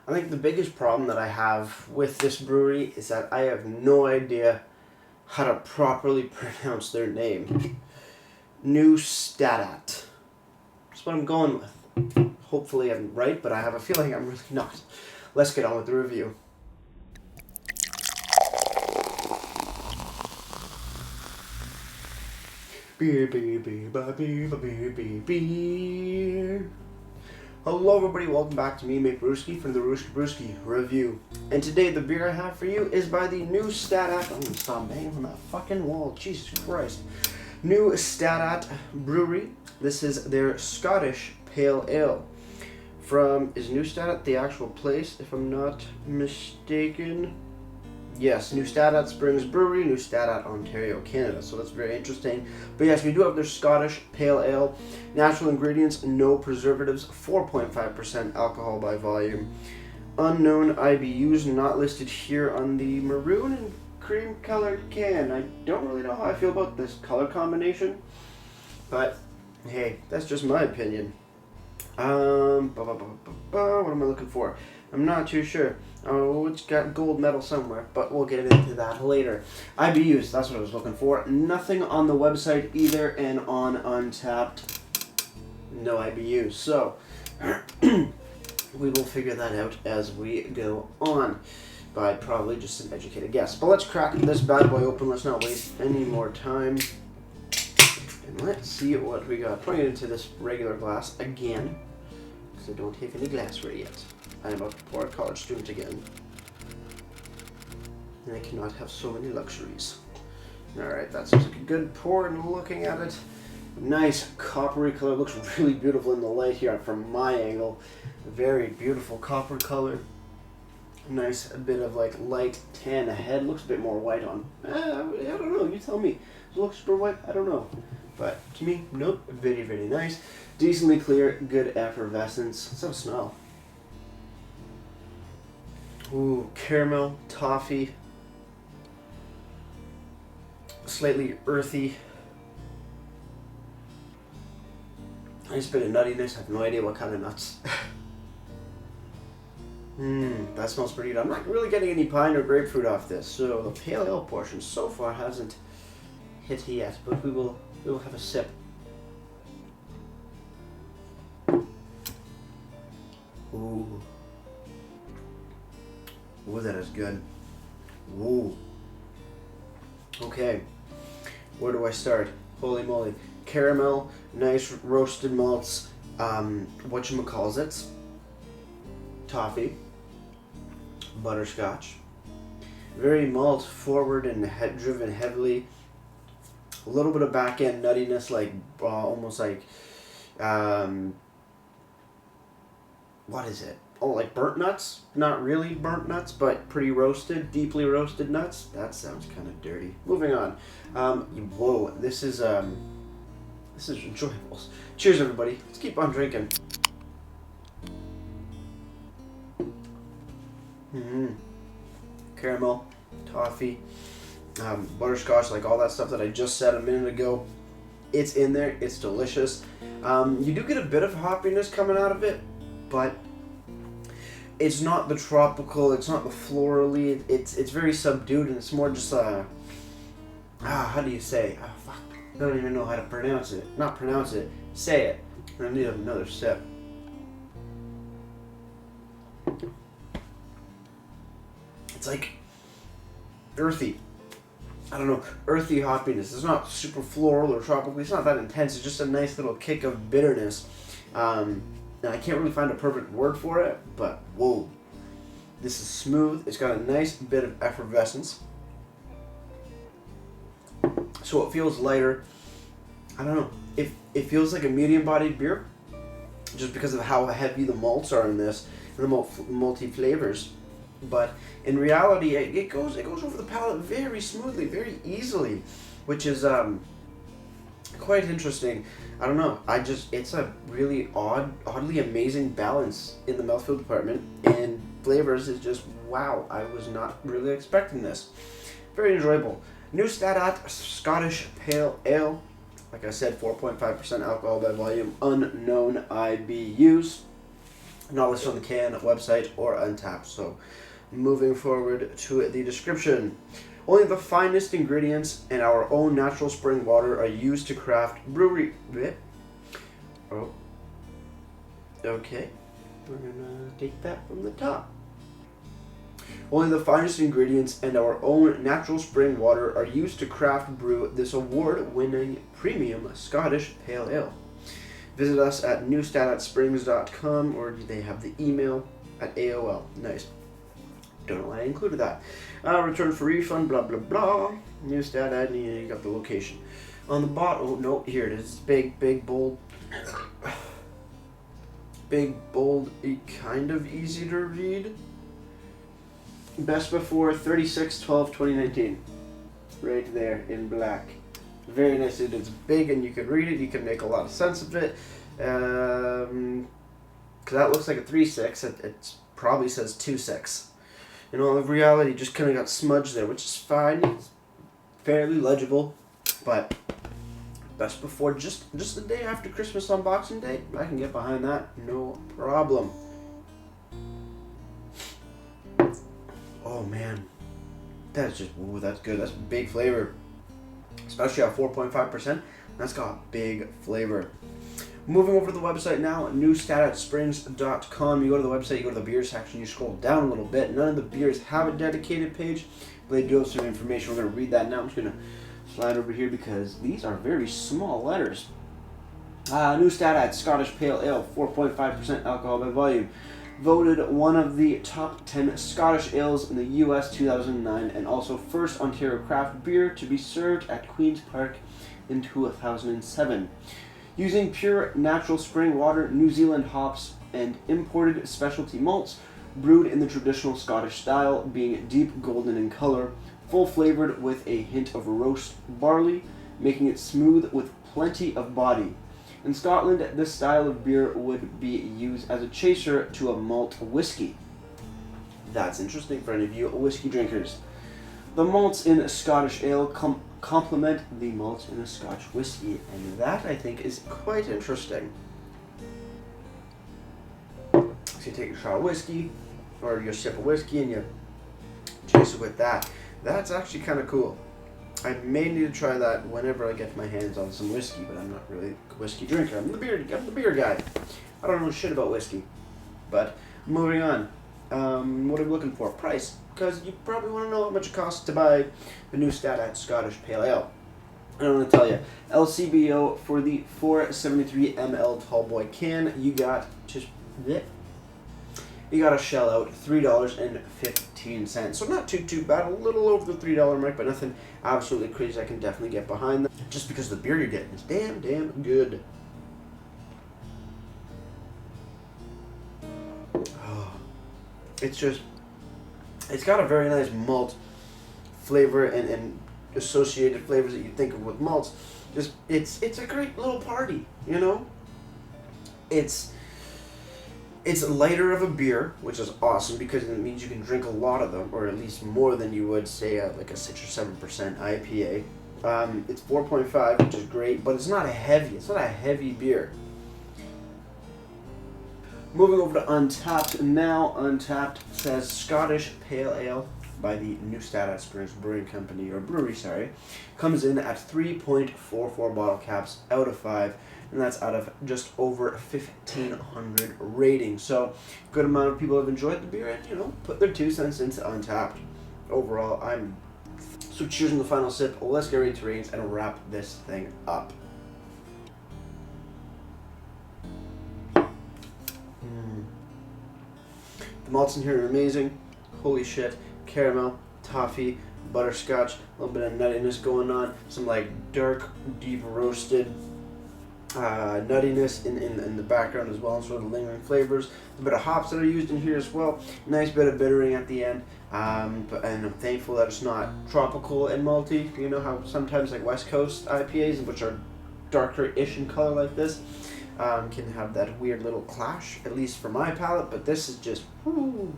I think the biggest problem that I have with this brewery is that I have no idea how to properly pronounce their name. Neustadt. That's what I'm going with. Hopefully I'm right, but I have a feeling I'm really not. Let's get on with the review. Beer, beer, beer, beer, beer, beer, beer, beer. Hello everybody, welcome back to me, Mate Brewski, from the Brewski Review. And today the beer I have for you is by the Neustadt. I'm gonna stop banging on that fucking wall, Jesus Christ. Neustadt Brewery. This is their Scottish Pale Ale. Is Neustadt the actual place, if I'm not mistaken? Yes, Neustadt Springs Brewery, Neustadt, Ontario, Canada. So that's very interesting. But yes, we do have their Scottish Pale Ale. Natural ingredients, no preservatives, 4.5% alcohol by volume. Unknown IBUs, not listed here on the maroon and cream colored can. I don't really know how I feel about this color combination, but hey, that's just my opinion. What am I looking for? I'm not too sure. Oh, it's got gold medal somewhere, but we'll get into that later. IBUs, that's what I was looking for. Nothing on the website either, and on Untapped, no IBUs. So, we will figure that out as we go on, by probably just an educated guess. But let's crack this bad boy open. Let's not waste any more time. And let's see what we got. Putting it into this regular glass again, because I don't have any glassware yet. I am about to pour a college student again. And I cannot have so many luxuries. Alright, that seems like a good pour, and looking at it. Nice coppery color. Looks really beautiful in the light here from my angle. Very beautiful copper color. Nice bit of like light tan ahead. Looks a bit more white on. I don't know, you tell me. Does it look super white? I don't know. But to me, nope. Very, very nice. Decently clear, good effervescence. Let's have a smell. Ooh, caramel, toffee, slightly earthy. Nice bit of nuttiness. I have no idea what kind of nuts. That smells pretty good. I'm not really getting any pine or grapefruit off this, so the pale ale portion so far hasn't hit yet. But we will have a sip. Ooh. Ooh, that is good. Ooh. Okay. Where do I start? Holy moly. Caramel, nice roasted malts, whatchamacallits, toffee, butterscotch. Very malt forward and driven heavily. A little bit of back end nuttiness, like almost like, what is it? Oh, like burnt nuts? Not really burnt nuts, but pretty roasted, deeply roasted nuts. That sounds kind of dirty. Moving on. Whoa, this is enjoyable. Cheers, everybody. Let's keep on drinking. Caramel, toffee, butterscotch, like all that stuff that I just said a minute ago. It's in there. It's delicious. You do get a bit of hoppiness coming out of it, but it's not the tropical, it's not the florally, it's very subdued, and it's more just how do you say? Oh, fuck. I don't even know how to pronounce it. Not pronounce it. Say it. I need another sip. It's like earthy. I don't know. Earthy hoppiness. It's not super floral or tropical. It's not that intense. It's just a nice little kick of bitterness. And I can't really find a perfect word for it, but whoa. This is smooth. It's got a nice bit of effervescence. So it feels lighter. I don't know. It feels like a medium-bodied beer, just because of how heavy the malts are in this, and the malty flavors. But in reality, it goes over the palate very smoothly, very easily, which is quite interesting. I don't know. It's a really oddly amazing balance in the mouthfeel department, and flavors is just wow. I was not really expecting this. Very enjoyable. Neustadt Scottish Pale Ale. Like I said, 4.5% alcohol by volume, unknown IBUs. Not listed on the can, website, or Untapped. So, moving forward to the description. Only the finest ingredients and our own natural spring water are used to craft brewery. Oh, okay. We're gonna take that from the top. Only the finest ingredients and our own natural spring water are used to craft brew this award-winning premium Scottish Pale Ale. Visit us at Neustadt@springs.com, or they have the email at AOL. Nice. Don't know why I included that. Return for refund, blah, blah, blah. Neustadt, you got the location. On the bottom, oh, no, here it is. Big, bold. Big, bold, kind of easy to read. Best before 36/12/2019. Right there in black. Very nice. It's big and you can read it. You can make a lot of sense of it. Because that looks like a 3.6. It probably says 2.6. In all of reality, just kind of got smudged there, which is fine. It's fairly legible. But best before just the day after Christmas on Boxing Day. I can get behind that. No problem. Oh man, that's just, ooh, that's good. That's big flavor, especially at 4.5%. That's got big flavor. Moving over to the website now, Neustadt@springs.com. You go to the website, you go to the beer section, you scroll down a little bit. None of the beers have a dedicated page, but they do have some information. We're going to read that now. I'm just going to slide over here because these are very small letters. Neustadt Scottish Pale Ale, 4.5% alcohol by volume. Voted one of the top 10 Scottish ales in the U.S. 2009 and also first Ontario craft beer to be served at Queen's Park in 2007. Using pure natural spring water, New Zealand hops, and imported specialty malts, brewed in the traditional Scottish style, being deep golden in color, full flavored with a hint of roast barley, making it smooth with plenty of body. In Scotland, this style of beer would be used as a chaser to a malt whiskey. That's interesting for any of you whiskey drinkers. The malts in a Scottish ale complement the malts in a Scotch whiskey, and that, I think, is quite interesting. So you take a shot of whiskey, or you sip of whiskey, and you chase it with that. That's actually kind of cool. I may need to try that whenever I get my hands on some whiskey, but I'm not really a whiskey drinker. I'm the beer guy. I don't know shit about whiskey. But moving on. What are we looking for? Price. Because you probably want to know how much it costs to buy the Neustadt Scottish Pale Ale. I don't want to tell you. LCBO for the 473 ml tallboy can, you got a shell out $3.15. So not too bad. A little over the $3 mark, but nothing absolutely crazy. I can definitely get behind that. Just because the beer you're getting is damn good. Oh, it's got a very nice malt flavor and associated flavors that you think of with malts. It's a great little party, you know? It's lighter of a beer, which is awesome because it means you can drink a lot of them, or at least more than you would say like a 6 or 7% IPA. It's 4.5, which is great, but it's not a heavy beer. Moving over to Untapped now. Untapped says Scottish Pale Ale by the Neustadt Springs Brewing Company, or Brewery, sorry, comes in at 3.44 bottle caps out of 5. And that's out of just over 1,500 ratings. So, good amount of people have enjoyed the beer and, put their 2 cents into Untapped. Overall, So cheers on the final sip. Let's get ready to ratings and wrap this thing up. The malts in here are amazing. Holy shit. Caramel, toffee, butterscotch, a little bit of nuttiness going on. Some dark, deep roasted nuttiness in the background as well, and sort of lingering flavors. A bit of hops that are used in here as well. Nice bit of bittering at the end. And I'm thankful that it's not tropical and malty. You know how sometimes West Coast IPAs, which are darker-ish in color like this, can have that weird little clash, at least for my palate. But this is just, whoo,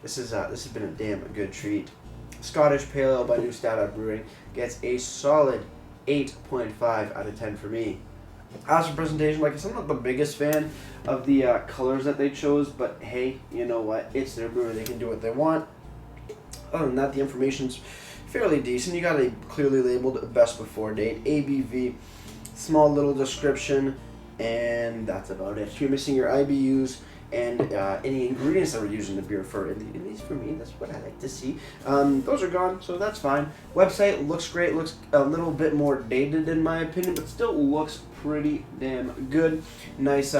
this has been a damn good treat. Scottish Pale Ale by Neustadt Brewing gets a solid 8.5 out of 10 for me. As for presentation, like I said, I'm not the biggest fan of the colors that they chose, but hey, you know what? It's their brewery; they can do what they want. Other than that, the information's fairly decent. You got a clearly labeled best before date, ABV, small little description, and that's about it. If you're missing your IBUs and any ingredients that were used in the beer, for at least for me, that's what I like to see. Those are gone, so that's fine. Website looks great, looks a little bit more dated in my opinion, but still looks pretty damn good. Nice,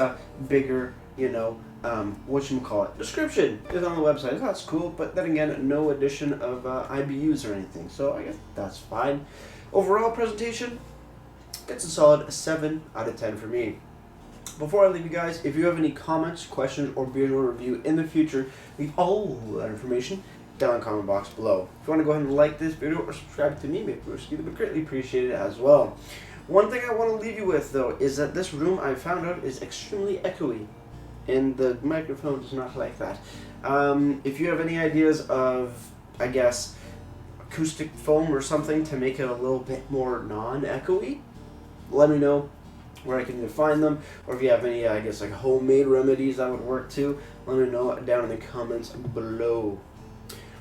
bigger, whatchamacallit, description is on the website. That's cool, but then again, no addition of IBUs or anything, so I guess that's fine. Overall presentation gets a solid 7 out of 10 for me. Before I leave you guys, if you have any comments, questions, or beer to review in the future, leave all that information down in the comment box below. If you want to go ahead and like this video or subscribe to me, Brewski, that would greatly appreciate it as well. One thing I want to leave you with, though, is that this room I found out is extremely echoey, and the microphone does not like that. If you have any ideas of, I guess, acoustic foam or something to make it a little bit more non-echoey, let me know where I can either find them, or if you have any, I guess, like homemade remedies that would work too, let me know down in the comments below.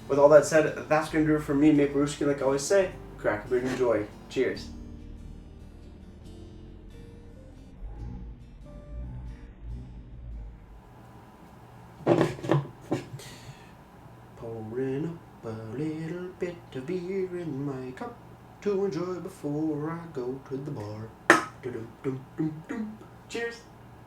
With all that said, that's going to do it for me, Maple Brewski. Like I always say, crack a beer and enjoy. Cheers. Pouring up a little bit of beer in my cup to enjoy before I go to the bar. Cheers.